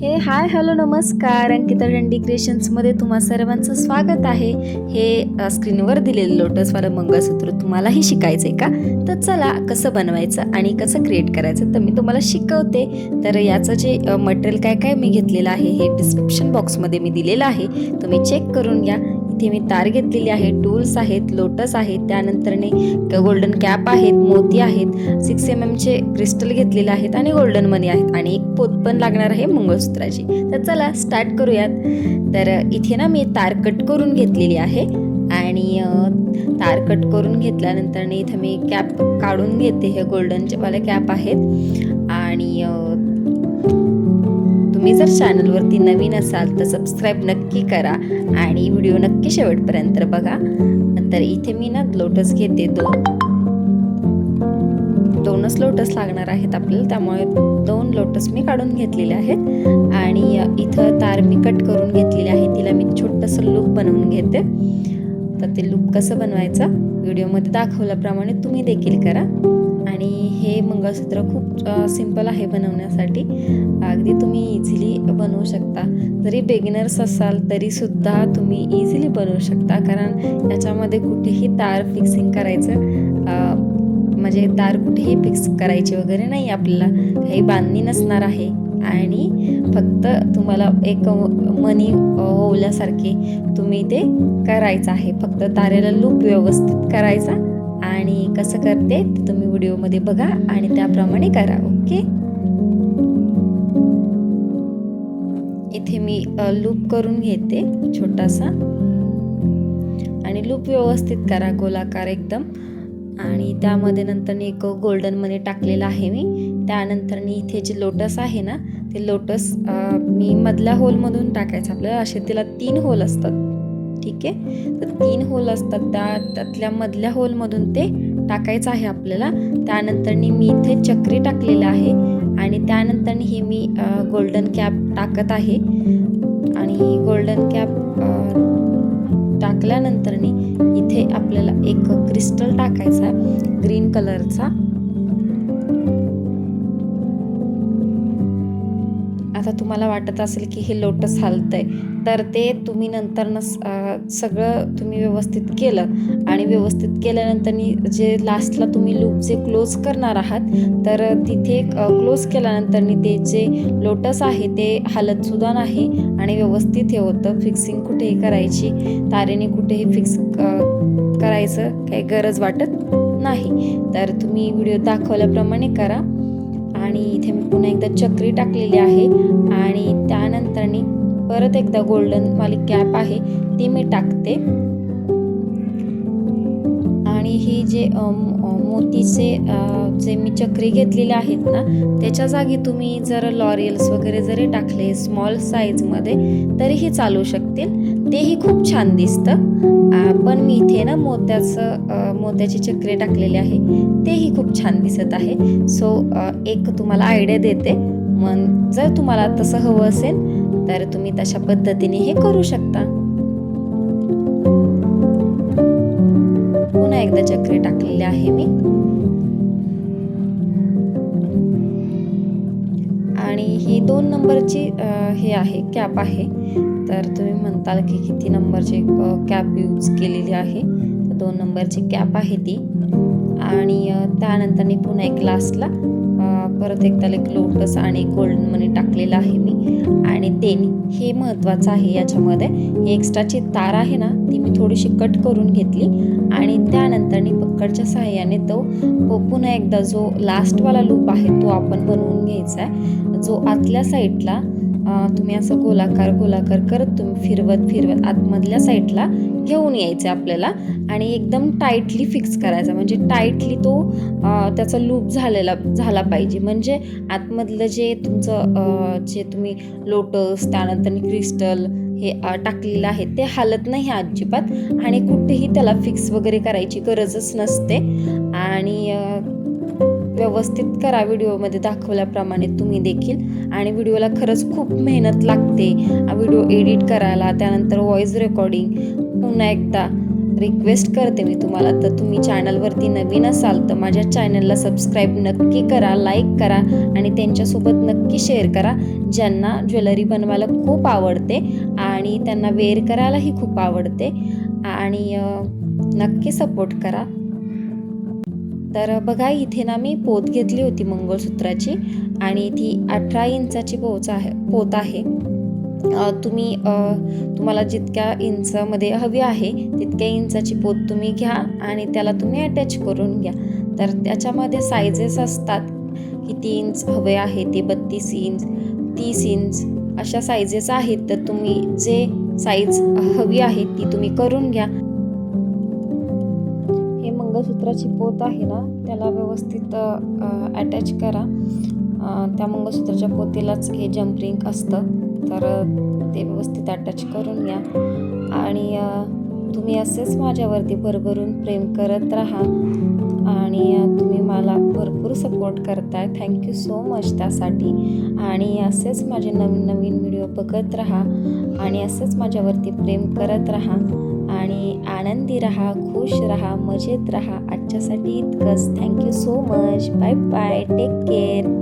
Hi hello नमस्कार. अंकिता डंडी क्रिएशन्समध्ये तुम्हा सर्वांचं स्वागत आहे. स्क्रीनवर दिलेलं लोटसवालं मंगळसूत्र तुम्हालाही शिकायचं आहे का? तर चला कसं बनवायचं आणि कसं क्रिएट करायचं तर मी तुम्हाला शिकवते. तर याचं जे मटेरियल काय काय मी घेतलेलं आहे हे डिस्क्रिप्शन बॉक्समध्ये मी दिलेलं आहे, तुम्ही चेक करून घ्या. इथे मी तार घेतलेली आहे, टूल्स आहेत, लोटस आहेत, त्यानंतरने गोल्डन कॅप आहेत, मोती आहेत, 6 mm चे क्रिस्टल घेतलेले आहेत आणि गोल्डन मनी आहेत आणि एक पोत पण लागणार आहे मंगळसूत्राची. तर चला स्टार्ट करूयात. तर इथे ना मी तार कट करून घेतलेली आहे आणि तार कट करून घेतल्यानंतर इथे मी कॅप काढून घेते. हे गोल्डनचे वाले कॅप आहेत आणि तुम्ही जर चॅनलवरती नवीन असाल तर सबस्क्राईब नक्की करा आणि व्हिडिओ नक्की शेवटपर्यंत बघा. तर इथे मी ना लोटस घेते, दोनच लोटस लागणार आहेत आपल्याला, त्यामुळे 2 लोटस मी काढून घेतलेले आहेत आणि इथं तार मी कट करून घेतलेली आहे. तिला मी छोटंसं लूप बनवून घेते. तर ते लूप कसं बनवायचं व्हिडिओमध्ये दाखवल्याप्रमाणे तुम्ही देखील करा. आणि हे मंगळसूत्र खूप सिंपल आहे बनवण्यासाठी, अगदी तुम्ही इझिली बनवू शकता. जरी बिगिनर्स असाल तरीसुद्धा तुम्ही इझिली बनवू शकता, कारण याच्यामध्ये कुठेही तार फिक्सिंग करायचं म्हणजे तार कुठेही फिक्स करायची वगैरे नाही, आपल्याला काही बांधणी नसणार आहे आणि फक्त तुम्हाला एक मनी ओवल्यासारखे तुम्ही ते करायचं आहे. फक्त तारेला लूप व्यवस्थित करायचा आणि कसं करते ते तुम्ही व्हिडिओमध्ये बघा आणि त्याप्रमाणे करा. ओके, इथे मी लूप करून घेते छोटासा आणि लूप व्यवस्थित करा गोलाकार एकदम. आणि त्यामध्ये नंतर एक गोल्डन मनी टाकलेला आहे मी. त्यानंतर इथे जे लोटस आहे ना ते लोटस मी मधल्या होलमधून टाकायचं. आपल्याला असे तिला 3 होल असतात, ठीक आहे. तर 3 होल असतात, त्यातल्या मधल्या होलमधून ते टाकायचं आहे आपल्याला. त्यानंतर मी इथे चक्री टाकलेलं आहे आणि त्यानंतर ही मी गोल्डन कॅप टाकत आहे आणि गोल्डन कॅप टाकल्यानंतर इथे आपल्याला एक क्रिस्टल टाकायचा ग्रीन कलरचा. आता तुम्हाला वाटत असेल की हे लोटस हलतंय, तर ते तुम्ही नंतर सगळं तुम्ही व्यवस्थित केलं आणि व्यवस्थित केल्यानंतर जे लास्टला तुम्ही लूप जे क्लोज करणार आहात तर तिथे क्लोज केल्यानंतर ते जे लोटस आहे ते हलत सुद्धा नाही आणि व्यवस्थित हे होतं. फिक्सिंग कुठेही करायची, तारेने कुठेही फिक्स करायचं काही गरज वाटत नाही. तर तुम्ही व्हिडिओ दाखवल्याप्रमाणे करा. आणि इथे मी पुन्हा एकदा चक्री टाकलेली आहे आणि त्यानंतर परत एकदा गोल्डन वाली कॅप आहे ती मी टाकते. आणि ही जे मोतीचे जे मी चक्री घेतलेले आहेत ना त्याच्या जागी तुम्ही जर लॉरियल्स वगैरे जरी टाकले स्मॉल साईजमध्ये तरीही चालू शकतील, तेही खूप छान दिसतं. पण मी इथे ना मोत्याची चक्री टाकलेली आहे, तेही खूप छान दिसत आहे. सो एक तुम्हाला आयडिया देते, मग जर तुम्हाला तसं हवं असेल तर तुम्ही तशा पद्धतीने हे करू शकता. पुन्हा एकदा चक्री टाकलेली आहे मी आणि ही 2 नंबरची हे आहे कॅप आहे. तर तुम्ही म्हणताल की किती नंबरची कॅप यूज केलेली आहे, तर 2 नंबरची कॅप आहे ती. आणि त्यानंतर पुन्हा एक लास्टला परत एकदा एक लोटस आणि गोल्डन मनी टाकलेलं आहे मी. आणि हे महत्त्वाचं आहे याच्यामध्ये. ही एक्स्ट्राची तार आहे ना ती मी थोडीशी कट करून घेतली आणि त्यानंतर पक्कडच्या सहाय्याने तो पुन्हा एकदा जो लास्टवाला लूप आहे तो आपण बनवून घ्यायचा आहे. जो आतल्या साईडला तुम्ही असं गोलाकार करत तुम्ही फिरवत आतमधल्या साईडला घेऊन यायचं आपल्याला आणि एकदम टाईटली फिक्स करायचा, म्हणजे टाईटली तो त्याचा लूप झाला पाहिजे. म्हणजे आतमधलं जे तुमचं जे तुम्ही लोटस त्यानंतर क्रिस्टल हे टाकलेलं आहे ते हालत नाही अजिबात आणि कुठेही त्याला फिक्स वगैरे करायची गरजच नसते. आणि व्यवस्थित करा व्हिडिओमध्ये दाखवल्याप्रमाणे तुम्ही देखील. आणि व्हिडिओला खरंच खूप मेहनत लागते व्हिडिओ एडिट करायला, त्यानंतर व्हॉइस रेकॉर्डिंग पुन्हा एकदा. रिक्वेस्ट करते मी तुम्हाला, तर तुम्ही चॅनलवरती नवीन असाल तर माझ्या चॅनलला सबस्क्राईब नक्की करा, लाईक करा आणि त्यांच्यासोबत नक्की शेअर करा ज्यांना ज्वेलरी बनवायला खूप आवडते आणि त्यांना वेअर करायलाही खूप आवडते, आणि नक्की सपोर्ट करा. तर बघा इथे ना मी पोत घेतली होती मंगळसूत्राची आणि ती 18 इंचाची पोत आहे. तुम्हाला जितक्या इंचमध्ये हवी आहे तितक्या इंचाची पोत तुम्ही घ्या आणि त्याला तुम्ही अटॅच करून घ्या. तर त्याच्यामध्ये सायझेस असतात, किती इंच हवे आहे ते 32 इंच, 30 इंच अशा सायझेस आहेत. तर तुम्ही जे साईज हवी आहे ती तुम्ही करून घ्या. हे मंगळसूत्राची पोत आहे ना, त्याला व्यवस्थित अटॅच करा. त्या मंगळसूत्राच्या पोतीलाच हे जम्प असतं, तर ते व्यवस्थित अटॅच करून घ्या. आणि तुम्ही असेच माझ्यावरती भरभरून प्रेम करत राहा आणि तुम्ही मला भरपूर सपोर्ट करताय. थँक्यू सो मच त्यासाठी. आणि असेच माझे नवीन नवीन व्हिडिओ बघत राहा आणि असेच माझ्यावरती प्रेम करत राहा आणि आनंदी राहा, खुश राहा, मजेत राहा. आजच्यासाठी इतकंच. Thank you so much. Bye bye. Take care.